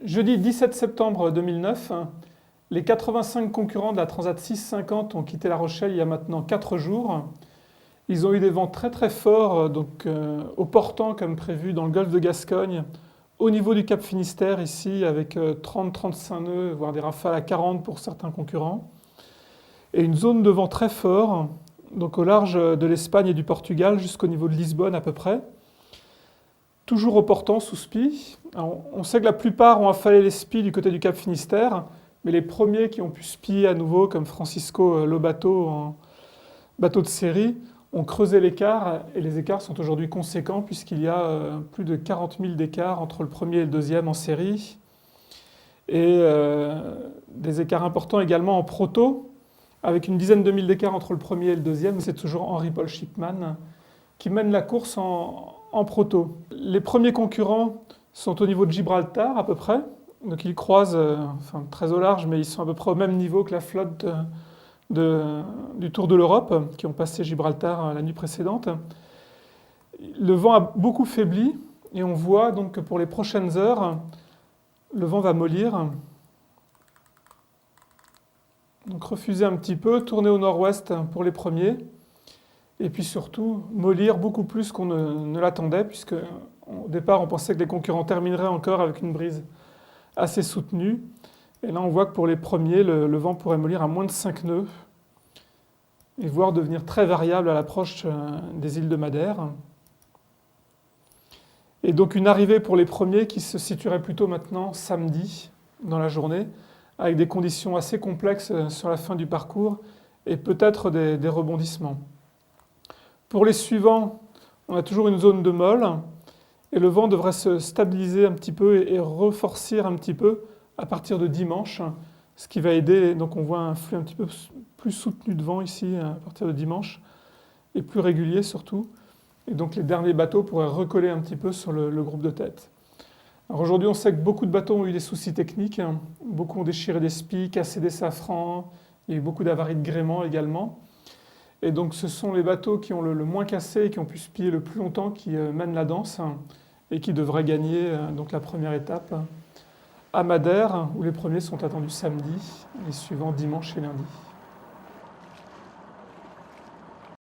Jeudi 17 septembre 2009, les 85 concurrents de la Transat 650 ont quitté La Rochelle il y a maintenant 4 jours. Ils ont eu des vents très très forts, au portant comme prévu dans le golfe de Gascogne, au niveau du Cap Finistère ici avec 30-35 nœuds, voire des rafales à 40 pour certains concurrents. Et une zone de vent très fort, donc au large de l'Espagne et du Portugal jusqu'au niveau de Lisbonne à peu près. Toujours au portant sous SPI. Alors, on sait que la plupart ont affalé les SPI du côté du Cap Finistère, mais les premiers qui ont pu spier à nouveau, comme Francisco Lobato en bateau de série, ont creusé l'écart et les écarts sont aujourd'hui conséquents puisqu'il y a plus de 40 000 d'écart entre le premier et le deuxième en série et des écarts importants également en proto avec une dizaine de mille d'écart entre le premier et le deuxième. C'est toujours Henri-Paul Shipman qui mène la course en proto. Les premiers concurrents sont au niveau de Gibraltar à peu près, donc ils croisent très au large mais ils sont à peu près au même niveau que la flotte du Tour de l'Europe, qui ont passé Gibraltar la nuit précédente. Le vent a beaucoup faibli et on voit donc que pour les prochaines heures, le vent va mollir. Donc refuser un petit peu, tourner au nord-ouest pour les premiers, et puis surtout mollir beaucoup plus qu'on ne l'attendait, puisque au départ on pensait que les concurrents termineraient encore avec une brise assez soutenue. Et là on voit que pour les premiers, le vent pourrait mollir à moins de 5 nœuds, et voire devenir très variable à l'approche des îles de Madère. Et donc une arrivée pour les premiers qui se situerait plutôt maintenant samedi dans la journée, avec des conditions assez complexes sur la fin du parcours et peut-être des rebondissements. Pour les suivants, on a toujours une zone de molle et le vent devrait se stabiliser un petit peu et reforcir un petit peu à partir de dimanche, ce qui va aider. Donc on voit un flux un petit peu plus soutenu de vent ici à partir de dimanche et plus régulier surtout. Et donc les derniers bateaux pourraient recoller un petit peu sur le groupe de tête. Alors aujourd'hui, on sait que beaucoup de bateaux ont eu des soucis techniques. Beaucoup ont déchiré des spies, cassé des safrans. Il y a eu beaucoup d'avaries de gréement également. Et donc ce sont les bateaux qui ont le moins cassé et qui ont pu spier le plus longtemps qui mènent la danse et qui devraient gagner donc la première étape à Madère, où les premiers sont attendus samedi, les suivants dimanche et lundi.